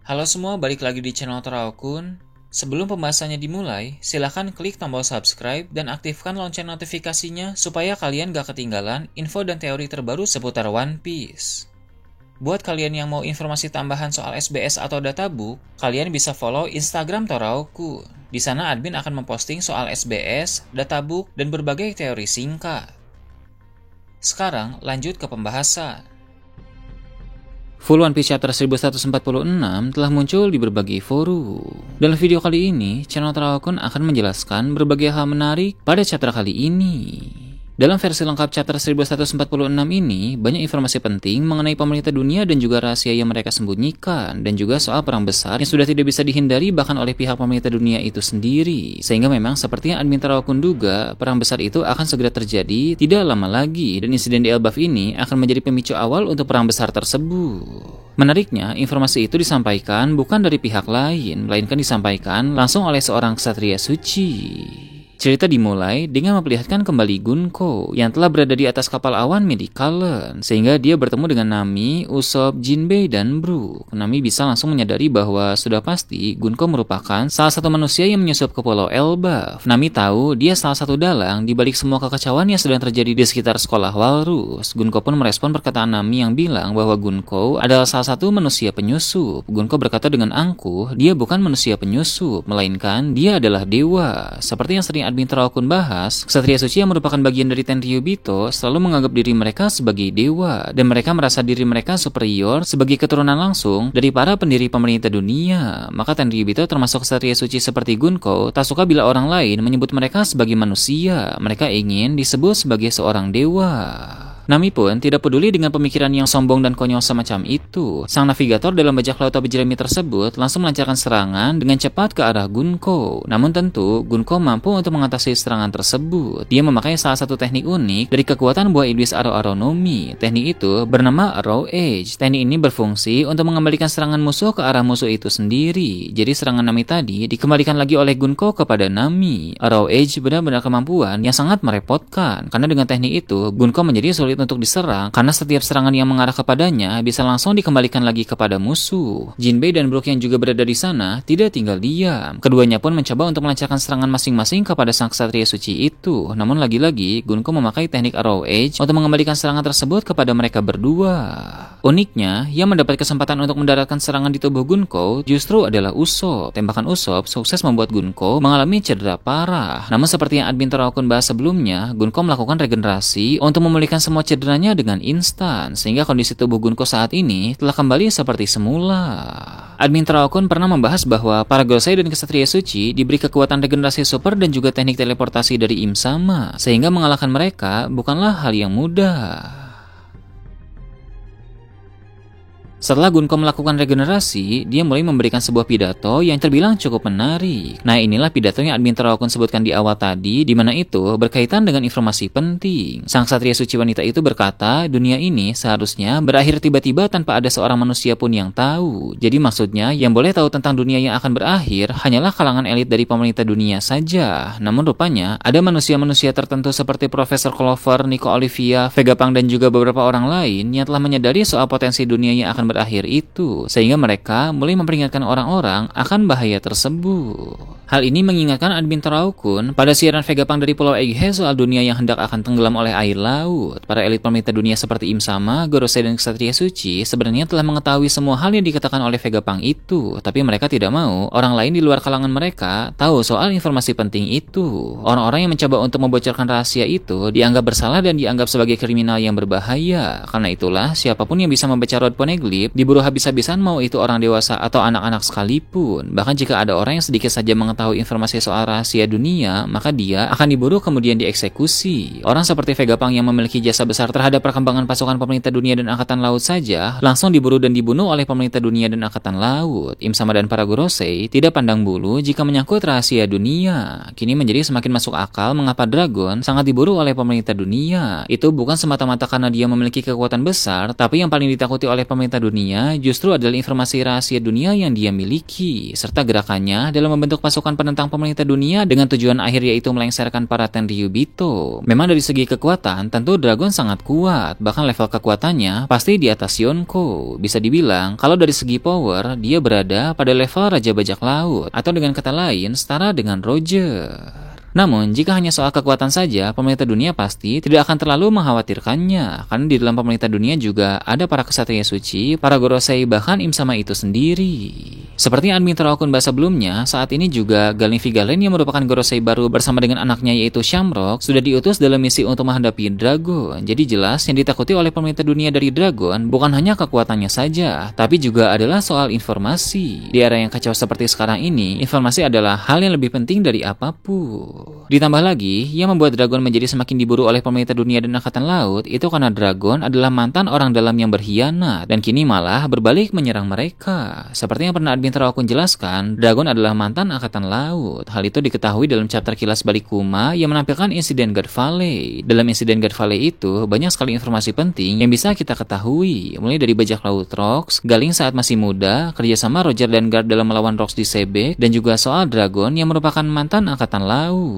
Halo semua, balik lagi di channel Teraokun. Sebelum pembahasannya dimulai, silahkan klik tombol subscribe dan aktifkan lonceng notifikasinya supaya kalian gak ketinggalan info dan teori terbaru seputar One Piece. Buat kalian yang mau informasi tambahan soal SBS atau databook, kalian bisa follow Instagram Teraokun. Di sana admin akan memposting soal SBS, databook, dan berbagai teori singkat. Sekarang lanjut ke pembahasan. Full One Piece Chapter 1146 telah muncul di berbagai forum. Dalam video kali ini, channel Teraokun akan menjelaskan berbagai hal menarik pada chapter kali ini. Dalam versi lengkap chapter 1146 ini, banyak informasi penting mengenai pemerintah dunia dan juga rahasia yang mereka sembunyikan, dan juga soal perang besar yang sudah tidak bisa dihindari bahkan oleh pihak pemerintah dunia itu sendiri. Sehingga memang seperti yang admin Teraokun duga, perang besar itu akan segera terjadi tidak lama lagi, dan insiden di Elbaf ini akan menjadi pemicu awal untuk perang besar tersebut. Menariknya, informasi itu disampaikan bukan dari pihak lain, melainkan disampaikan langsung oleh seorang ksatria suci. Cerita dimulai dengan memperlihatkan kembali Gunko yang telah berada di atas kapal awan Medicalon, sehingga dia bertemu dengan Nami, Usopp, Jinbei, dan Brook. Nami bisa langsung menyadari bahwa sudah pasti Gunko merupakan salah satu manusia yang menyusup ke Pulau Elbaf. Nami tahu dia salah satu dalang di balik semua kekacauan yang sedang terjadi di sekitar sekolah Walrus. Gunko pun merespon perkataan Nami yang bilang bahwa Gunko adalah salah satu manusia penyusup. Gunko berkata dengan angkuh, dia bukan manusia penyusup, melainkan dia adalah dewa. Seperti yang sering admin Teraokun bahas, ksatria suci yang merupakan bagian dari Tenryubito selalu menganggap diri mereka sebagai dewa, dan mereka merasa diri mereka superior sebagai keturunan langsung dari para pendiri pemerintah dunia. Maka Tenryubito termasuk ksatria suci seperti Gunko tak suka bila orang lain menyebut mereka sebagai manusia. Mereka ingin disebut sebagai seorang dewa. Nami pun tidak peduli dengan pemikiran yang sombong dan konyol semacam itu. Sang navigator dalam bajak laut Tobi Jeremy tersebut langsung melancarkan serangan dengan cepat ke arah Gunko. Namun tentu, Gunko mampu untuk mengatasi serangan tersebut. Dia memakai salah satu teknik unik dari kekuatan buah iblis Aro-Aronomi. Teknik itu bernama Arrow Edge. Teknik ini berfungsi untuk mengembalikan serangan musuh ke arah musuh itu sendiri. Jadi serangan Nami tadi dikembalikan lagi oleh Gunko kepada Nami. Arrow Edge benar-benar kemampuan yang sangat merepotkan, karena dengan teknik itu, Gunko menjadi sulit untuk diserang karena setiap serangan yang mengarah kepadanya bisa langsung dikembalikan lagi kepada musuh. Jinbei dan Brook yang juga berada di sana tidak tinggal diam. Keduanya pun mencoba untuk melancarkan serangan masing-masing kepada sang ksatria suci itu. Namun lagi-lagi Gunko memakai teknik Arrow Edge untuk mengembalikan serangan tersebut kepada mereka berdua. Uniknya, yang mendapat kesempatan untuk mendaratkan serangan di tubuh Gunko justru adalah Usopp. Tembakan Usopp sukses membuat Gunko mengalami cedera parah. Namun seperti yang admin Teraokun bahas sebelumnya, Gunko melakukan regenerasi untuk memulihkan semua cederanya dengan instan, sehingga kondisi tubuh Gunko saat ini telah kembali seperti semula. Admin Teraokun pernah membahas bahwa para Gorosei dan ksatria suci diberi kekuatan regenerasi super dan juga teknik teleportasi dari Im Sama, sehingga mengalahkan mereka bukanlah hal yang mudah. Setelah Gunko melakukan regenerasi, dia mulai memberikan sebuah pidato yang terbilang cukup menarik. Nah, inilah pidato yang admin Teraokun sebutkan di awal tadi, di mana itu berkaitan dengan informasi penting. Sang ksatria suci wanita itu berkata, dunia ini seharusnya berakhir tiba-tiba tanpa ada seorang manusia pun yang tahu. Jadi maksudnya, yang boleh tahu tentang dunia yang akan berakhir hanyalah kalangan elit dari pemerintah dunia saja. Namun rupanya, ada manusia-manusia tertentu seperti Profesor Clover, Nico Olivia, Vegapunk, dan juga beberapa orang lain yang telah menyadari soal potensi dunia yang akan berakhir itu, sehingga mereka mulai memperingatkan orang-orang akan bahaya tersebut. Hal ini mengingatkan admin Teraokun pada siaran Vegapunk dari Pulau Egghead soal dunia yang hendak akan tenggelam oleh air laut. Para elit pemerintah dunia seperti Im Sama, Gorosei, dan ksatria suci sebenarnya telah mengetahui semua hal yang dikatakan oleh Vegapunk itu, tapi mereka tidak mau orang lain di luar kalangan mereka tahu soal informasi penting itu. Orang-orang yang mencoba untuk membocorkan rahasia itu dianggap bersalah dan dianggap sebagai kriminal yang berbahaya. Karena itulah, siapapun yang bisa membaca Road Poneglyph diburu habis-habisan, mau itu orang dewasa atau anak-anak sekalipun. Bahkan jika ada orang yang sedikit saja mengetahui informasi soal rahasia dunia, maka dia akan diburu kemudian dieksekusi. Orang seperti Vegapunk yang memiliki jasa besar terhadap perkembangan pasukan pemerintah dunia dan angkatan laut saja langsung diburu dan dibunuh oleh pemerintah dunia dan angkatan laut. Im Sama dan para Gorosei tidak pandang bulu jika menyangkut rahasia dunia. Kini menjadi semakin masuk akal mengapa Dragon sangat diburu oleh pemerintah dunia. Itu bukan semata-mata karena dia memiliki kekuatan besar, tapi yang paling ditakuti oleh pemerintah dunia dunia justru adalah informasi rahasia dunia yang dia miliki, serta gerakannya dalam membentuk pasukan penentang pemerintah dunia dengan tujuan akhir yaitu melengsarkan para Tenryubito. Memang dari segi kekuatan, tentu Dragon sangat kuat, bahkan level kekuatannya pasti di atas Yonko. Bisa dibilang, kalau dari segi power, dia berada pada level Raja Bajak Laut, atau dengan kata lain, setara dengan Roger. Namun, jika hanya soal kekuatan saja, pemerintah dunia pasti tidak akan terlalu mengkhawatirkannya, karena di dalam pemerintah dunia juga ada para kesatria suci, para Gorosei, bahkan Im Sama itu sendiri. Seperti admin Teraokun bahasa sebelumnya, saat ini juga Galin Vigalen yang merupakan Gorosei baru bersama dengan anaknya yaitu Shamrock sudah diutus dalam misi untuk menghadapi Dragon. Jadi jelas yang ditakuti oleh pemerintah dunia dari Dragon bukan hanya kekuatannya saja, tapi juga adalah soal informasi. Di era yang kacau seperti sekarang ini, informasi adalah hal yang lebih penting dari apapun. Ditambah lagi, yang membuat Dragon menjadi semakin diburu oleh pemerintah dunia dan Angkatan Laut itu karena Dragon adalah mantan orang dalam yang berkhianat dan kini malah berbalik menyerang mereka. Seperti yang pernah admin Teraokun jelaskan, Dragon adalah mantan Angkatan Laut. Hal itu diketahui dalam chapter Kilas Balik Kuma yang menampilkan insiden God Valley. Dalam insiden God Valley itu, banyak sekali informasi penting yang bisa kita ketahui, mulai dari bajak laut Rocks, Galing saat masih muda, kerjasama Roger dan Guard dalam melawan Rocks di Sebek, dan juga soal Dragon yang merupakan mantan Angkatan Laut.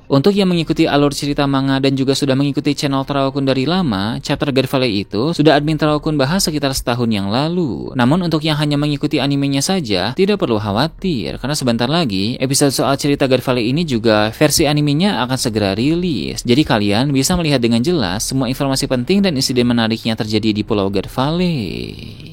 Untuk yang mengikuti alur cerita manga dan juga sudah mengikuti channel Teraokun dari lama, chapter God Valley itu sudah admin Teraokun bahas sekitar setahun yang lalu. Namun untuk yang hanya mengikuti animenya saja, tidak perlu khawatir, karena sebentar lagi episode soal cerita God Valley ini juga versi animenya akan segera rilis. Jadi kalian bisa melihat dengan jelas semua informasi penting dan insiden menariknya terjadi di Pulau God Valley.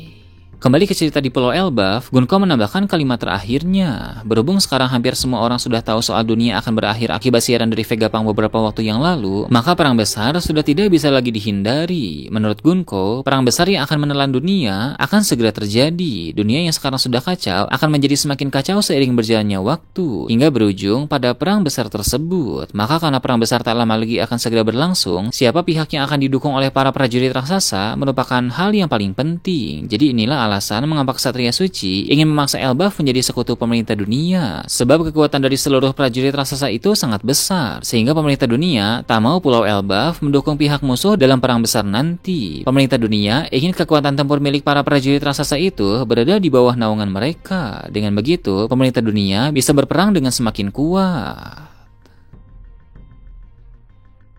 Kembali ke cerita di Pulau Elbaf, Gunko menambahkan kalimat terakhirnya. Berhubung sekarang hampir semua orang sudah tahu soal dunia akan berakhir akibat siaran dari Vegapunk beberapa waktu yang lalu, maka perang besar sudah tidak bisa lagi dihindari. Menurut Gunko, perang besar yang akan menelan dunia akan segera terjadi. Dunia yang sekarang sudah kacau akan menjadi semakin kacau seiring berjalannya waktu, hingga berujung pada perang besar tersebut. Maka karena perang besar tak lama lagi akan segera berlangsung, siapa pihak yang akan didukung oleh para prajurit raksasa merupakan hal yang paling penting. Jadi inilah alasan mengapa Ksatria Suci ingin memaksa Elbaf menjadi sekutu pemerintah dunia. Sebab kekuatan dari seluruh prajurit raksasa itu sangat besar, sehingga pemerintah dunia tak mau Pulau Elbaf mendukung pihak musuh dalam perang besar nanti. Pemerintah dunia ingin kekuatan tempur milik para prajurit raksasa itu berada di bawah naungan mereka. Dengan begitu, pemerintah dunia bisa berperang dengan semakin kuat.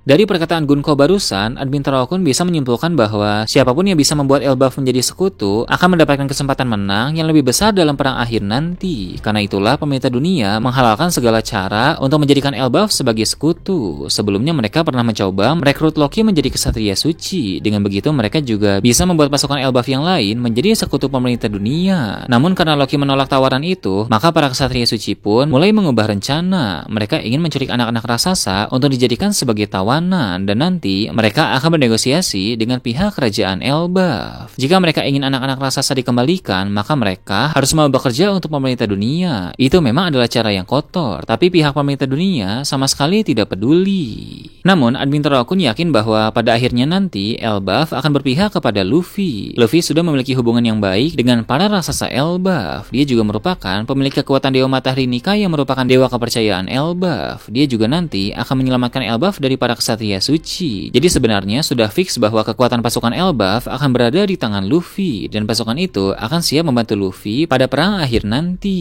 Dari perkataan Gunko barusan, admin Teraokun bisa menyimpulkan bahwa siapapun yang bisa membuat Elbaf menjadi sekutu akan mendapatkan kesempatan menang yang lebih besar dalam perang akhir nanti. Karena itulah pemerintah dunia menghalalkan segala cara untuk menjadikan Elbaf sebagai sekutu. Sebelumnya mereka pernah mencoba merekrut Loki menjadi Ksatria Suci. Dengan begitu mereka juga bisa membuat pasukan Elbaf yang lain menjadi sekutu pemerintah dunia. Namun karena Loki menolak tawaran itu, maka para Ksatria Suci pun mulai mengubah rencana. Mereka ingin menculik anak-anak raksasa untuk dijadikan sebagai tawanan, dan nanti mereka akan bernegosiasi dengan pihak kerajaan Elbaf. Jika mereka ingin anak-anak raksasa dikembalikan, maka mereka harus mau bekerja untuk pemerintah dunia. Itu memang adalah cara yang kotor, tapi pihak pemerintah dunia sama sekali tidak peduli. Namun, admin Teraokun yakin bahwa pada akhirnya nanti Elbaf akan berpihak kepada Luffy. Luffy sudah memiliki hubungan yang baik dengan para raksasa Elbaf. Dia juga merupakan pemilik kekuatan Dewa Matahari Nika yang merupakan dewa kepercayaan Elbaf. Dia juga nanti akan menyelamatkan Elbaf dari para Ksatria Suci. Jadi sebenarnya sudah fix bahwa kekuatan pasukan Elbaf akan berada di tangan Luffy, dan pasukan itu akan siap membantu Luffy pada perang akhir nanti.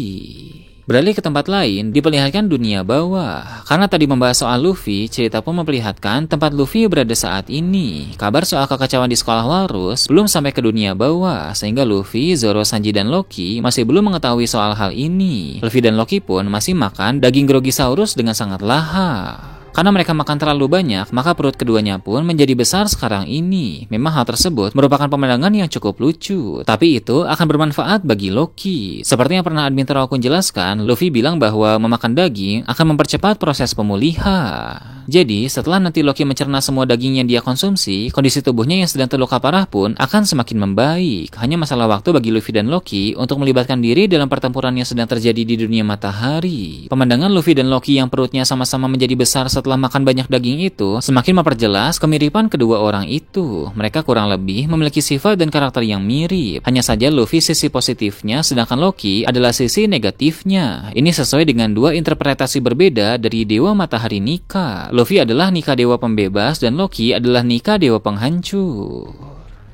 Beralih ke tempat lain, diperlihatkan dunia bawah. Karena tadi membahas soal Luffy, cerita pun memperlihatkan tempat Luffy berada saat ini. Kabar soal kekacauan di sekolah Walrus belum sampai ke dunia bawah, sehingga Luffy, Zoro, Sanji, dan Loki masih belum mengetahui soal hal ini. Luffy dan Loki pun masih makan daging Grogisaurus dengan sangat lahap. Karena mereka makan terlalu banyak, maka perut keduanya pun menjadi besar sekarang ini. Memang hal tersebut merupakan pemandangan yang cukup lucu, tapi itu akan bermanfaat bagi Loki. Seperti yang pernah admin Teraokun jelaskan, Luffy bilang bahwa memakan daging akan mempercepat proses pemulihan. Jadi, setelah nanti Loki mencerna semua daging yang dia konsumsi, kondisi tubuhnya yang sedang terluka parah pun akan semakin membaik. Hanya masalah waktu bagi Luffy dan Loki untuk melibatkan diri dalam pertempuran yang sedang terjadi di dunia matahari. Pemandangan Luffy dan Loki yang perutnya sama-sama menjadi besar setelah makan banyak daging itu semakin memperjelas kemiripan kedua orang itu. Mereka kurang lebih memiliki sifat dan karakter yang mirip. Hanya saja Luffy sisi positifnya, sedangkan Loki adalah sisi negatifnya. Ini sesuai dengan dua interpretasi berbeda dari Dewa Matahari Nika. Luffy adalah Nika Dewa Pembebas dan Loki adalah Nika Dewa Penghancur.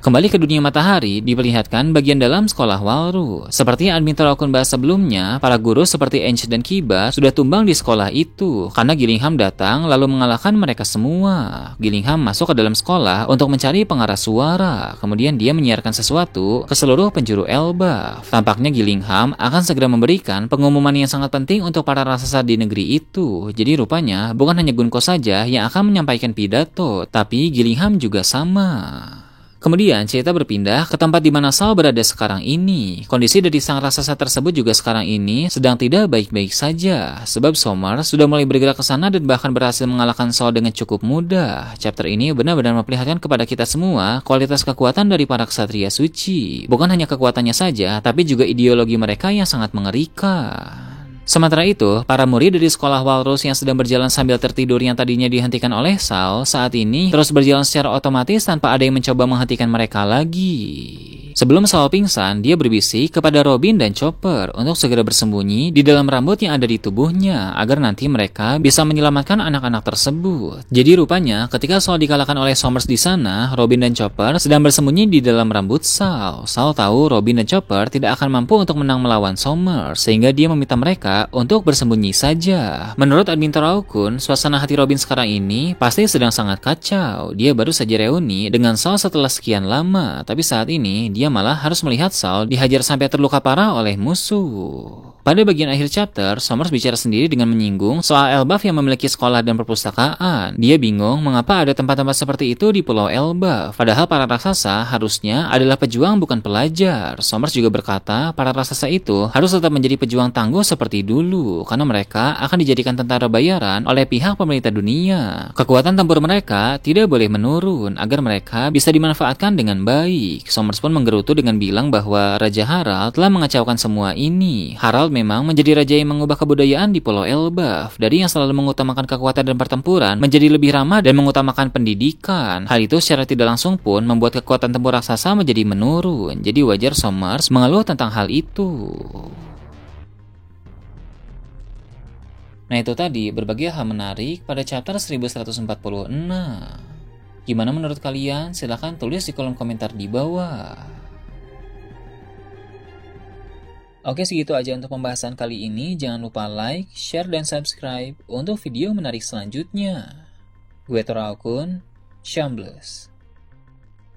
Kembali ke dunia matahari, diperlihatkan bagian dalam sekolah Walrus. Seperti yang admin Torakun bahas sebelumnya, para guru seperti Ange dan Kiba sudah tumbang di sekolah itu karena Gillingham datang lalu mengalahkan mereka semua. Gillingham masuk ke dalam sekolah untuk mencari pengarah suara. Kemudian dia menyiarkan sesuatu ke seluruh penjuru Elbaf. Tampaknya Gillingham akan segera memberikan pengumuman yang sangat penting untuk para raksasa di negeri itu. Jadi rupanya bukan hanya Gunko saja yang akan menyampaikan pidato, tapi Gillingham juga sama. Kemudian cerita berpindah ke tempat di mana Saul berada sekarang ini. Kondisi dari sang raksasa tersebut juga sekarang ini sedang tidak baik-baik saja, sebab Somers sudah mulai bergerak ke sana dan bahkan berhasil mengalahkan Saul dengan cukup mudah. Chapter ini benar-benar memperlihatkan kepada kita semua kualitas kekuatan dari para ksatria suci. Bukan hanya kekuatannya saja, tapi juga ideologi mereka yang sangat mengerikan. Sementara itu, para murid dari sekolah Walrus yang sedang berjalan sambil tertidur yang tadinya dihentikan oleh Saul saat ini terus berjalan secara otomatis tanpa ada yang mencoba menghentikan mereka lagi. Sebelum Saul pingsan, dia berbisik kepada Robin dan Chopper untuk segera bersembunyi di dalam rambut yang ada di tubuhnya agar nanti mereka bisa menyelamatkan anak-anak tersebut. Jadi rupanya ketika Saul dikalahkan oleh Somers di sana, Robin dan Chopper sedang bersembunyi di dalam rambut Saul. Saul tahu Robin dan Chopper tidak akan mampu untuk menang melawan Somers, sehingga dia meminta mereka untuk bersembunyi saja. Menurut admin Torakun, suasana hati Robin sekarang ini pasti sedang sangat kacau. Dia baru saja reuni dengan Saul setelah sekian lama, tapi saat ini dia malah harus melihat Saul dihajar sampai terluka parah oleh musuh. Pada bagian akhir chapter, Somers bicara sendiri dengan menyinggung soal Elbaf yang memiliki sekolah dan perpustakaan. Dia bingung mengapa ada tempat-tempat seperti itu di Pulau Elbaf, padahal para raksasa harusnya adalah pejuang bukan pelajar. Somers juga berkata para raksasa itu harus tetap menjadi pejuang tangguh seperti dulu, karena mereka akan dijadikan tentara bayaran oleh pihak pemerintah dunia. Kekuatan tempur mereka tidak boleh menurun agar mereka bisa dimanfaatkan dengan baik. Somers pun menggerutu dengan bilang bahwa Raja Harald telah mengacaukan semua ini. Harald memang menjadi raja yang mengubah kebudayaan di Pulau Elbaf, dari yang selalu mengutamakan kekuatan dan pertempuran menjadi lebih ramah dan mengutamakan pendidikan. Hal itu secara tidak langsung pun membuat kekuatan tempur raksasa menjadi menurun. Jadi wajar Somers mengeluh tentang hal itu. Nah itu tadi berbagai hal menarik pada chapter 1146. Gimana menurut kalian? Silahkan tulis di kolom komentar di bawah. Oke, segitu aja untuk pembahasan kali ini. Jangan lupa like, share, dan subscribe untuk video menarik selanjutnya. Gue Torakun, Shambles.